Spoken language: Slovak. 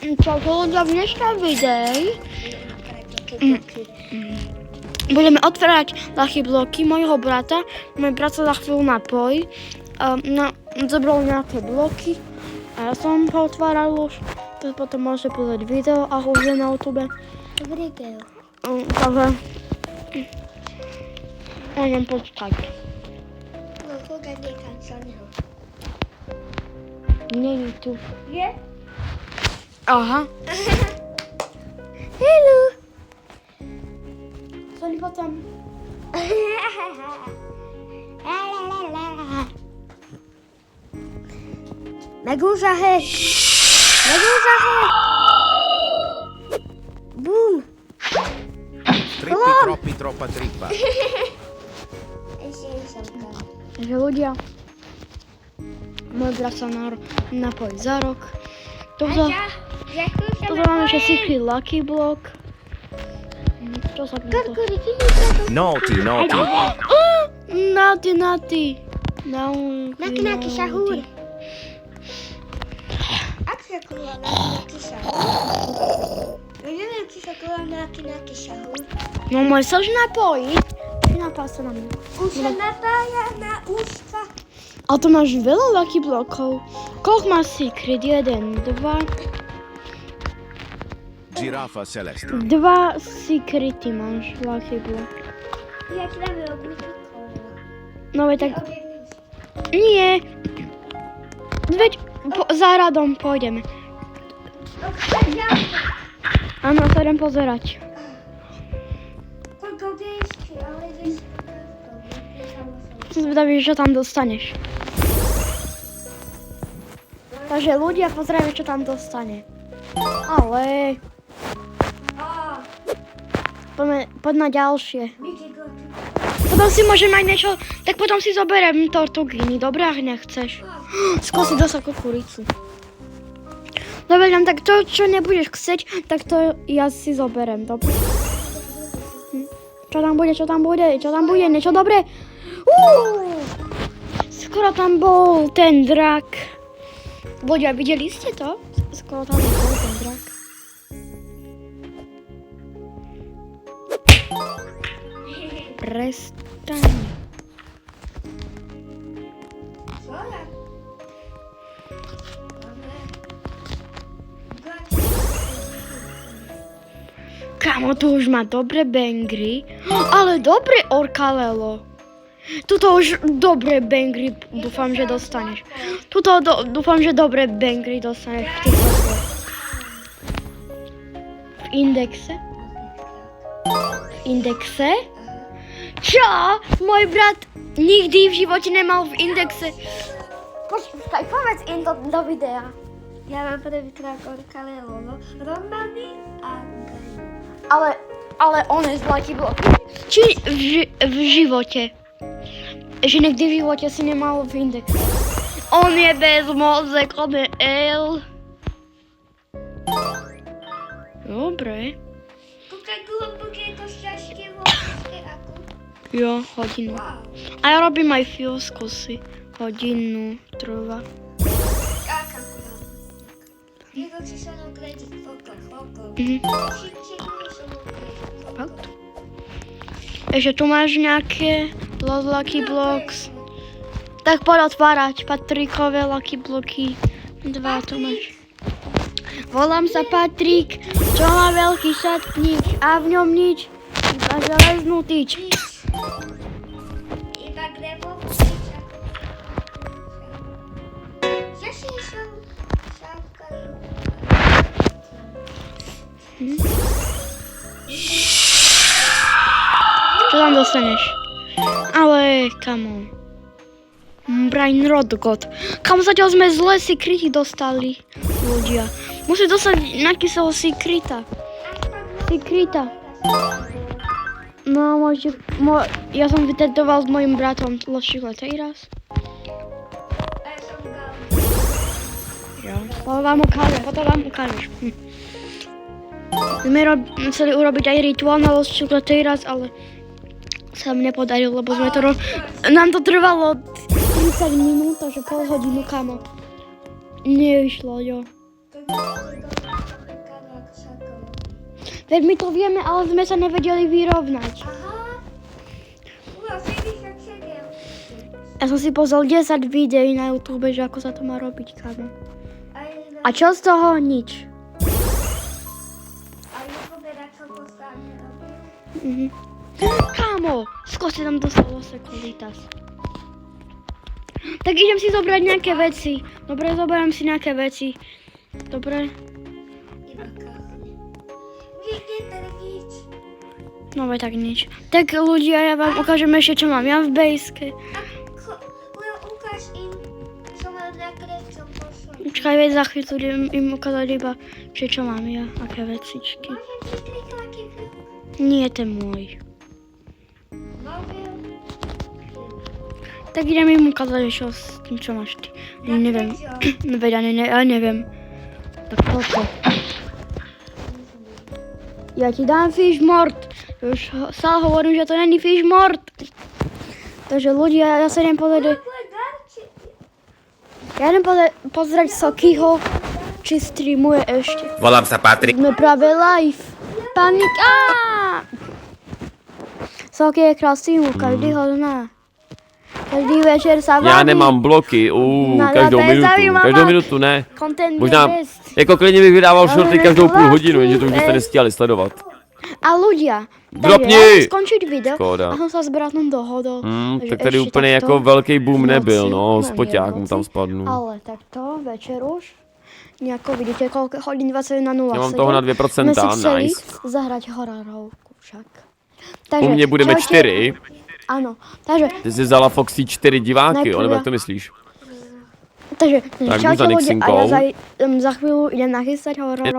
Čo ľudia v dnešnej videi budeme otvárať Lucky bloky mojho brata. Môj brat sa za chvíľu napojí. Zobral nejaké bloky a ja som pootváral už. Tak potom môžete pozrieť video a už je na YouTube. Dobrý. Takže môžem počkať. No, koľko niekam sa neho. Nie je tu. Je? Aha. Hello. Sorry potom. Meduza he. Boom. Trippi, troppi, troppa trippa. Takže ľudia, môj brat sa napojí za rok. Toto máme ešte Secret Lucky block. Čo sa pýta? Naughty, naughty. Naughty. Naki šahúr. Ak sa kúla naki šahúr. Ja neviem, či sa kúla naki šahúr. No môj sa už napojí. Napája sa na mňa. Už sa napája na úška. Ale to máš veľa Lucky blokov. Koľko máš Secret? 1, 2... Giraffa celeste. 2 Secrety máš Lucky block. Ja ti dáme obmyslí kola. No veď tak... Objavníš. Nie. Veď za radom pôjdeme. Áno, sa idem pozerať. Koľko vieš, ale vieš, Som zvedavý, čo tam dostaneš. Takže ľudia, pozrieme, čo tam dostane. Ale... Poď na ďalšie. Potom si môžem aj niečo... Tak potom si zoberiem tortuginy. Dobre, ak nechceš. Skúsi dostať kukuricu. Dobre, tak to, čo nebudeš chcieť, tak to ja si zoberiem. Dobre? Čo tam bude? Niečo dobré? Skoro tam bol ten drak. Ľudia, videli ste to? Skoro tam bol ten drak. Prestaň. Kámo, tu už má dobre bangry, ale dobre orkalelo. Tuto už dobre bangry dúfam, že dostaneš. Dúfam, že dobre bangry dostaneš v týchto dvoch. V indexe? Čo? Môj brat nikdy v živote nemal v indexe. Počkaj, povedz im do videa. Ja mám prvýkrát orkalelo, Romany a Gaj. Ale on je z Lucky bloky. Či v živote? Že nikdy v živote si nemal v indexe. On je bez mozek, on je L. Dobre. Kúkaj, hlboké je to šťastie hlboké ako. Jo, hodinu. Wow. A ja robím aj fioskusy. Hodinu trvá. Káka kurá. Je to či sa nám kredí, foko. Fakt? Ešte tu máš nejaké Lucky blocks. Tak poď otvárať Patrikové Lucky bloky. 2 tu máš. Volám sa Patrik, čo má veľký šatník a v ňom nič. Iba železnú tyč. Iba grebo. Ďakujem som. Čo tam dostaneš? Ale, come on. Brain Rodgot. Kam zatiaľ sme zlé secrety dostali, ľudia. Musí dostať nejakého secreta. No, ja som vytetoval s mojim bratom Lošikoľtej raz. Jo. Potom vám ukážeš. Sme museli urobiť aj rituál na Lošikoľtej raz, ale sa mi nepodarilo, lebo sme to nám to trvalo 30 minút, takže pol hodinu, kamo. Nevyšlo, jo. Veď my to vieme, ale sme sa nevedeli vyrovnať. Aha. Uro, sedíš jak sedel. Ja som si pozrel 10 videí na YouTube, že ako sa to má robiť, kámo. Aj A čo z toho? Nič. YouTube na čo postavne robiť. Mhm. Kámo, skôr si tam dostalo sekuritas. Tak idem si zobrať nejaké veci. Dobre, zoberiem si nejaké veci. Dobre. Iba krásne. Nikde tady nič. No tak nič. Tak ľudia, ja vám ukážem ešte, čo mám ja v bejske. Uro, ukáž im, čo mám na krecom poslať. Počkaj, veď za chvíľu idem im ukázať iba, že čo mám ja, aké vecičky. Môžem ti kliknúť film? Nie, to je môj. Môžem. Tak idem im ukázať, že čo s tým, čo máš ty. Ja neviem. Veď ja neviem. Tak toto. Ja ti dám fish mort. Už sa hovorím, že to není fish mort. Takže ľudia, ja sa idem pozrieť. Ja idem pozrieť Sokyho, či streamuje ešte. Volám sa Patrik. Sme práve live. Panika! Soky je krásný, každý ho zná. Každý večer sa baví. Já nemám bloky, každou to je minutu. zajímavá. Každou minutu ne. Content Možná, je best. jako klidně bych vydával shorty Ale každou půl chlapci, hodinu, jenže to už byste nestíhali sledovat. A ľudia, Dropni! takže ja idem skončiť video Škoda. a som sa s bratom dohodol. že Tak tady ešte úplně takto jako velký boom v noci, nebyl, no, nie spoťák v mu tam noci, spadnul. Ale takto večer už, nejako vidíte, koľko hodín 21.07. Já mám toho na 2%, Sme si chceli nice. zahrať hororovku však. U mě budeme čaute. 4, Áno, takže, ty jsi vzala Foxy 4 diváky, Najprv nebo ja. jak to myslíš? takže Tak čaute jdu za ľudia, a ja Nixinkou. za chvíľu idem nachystať hororovku.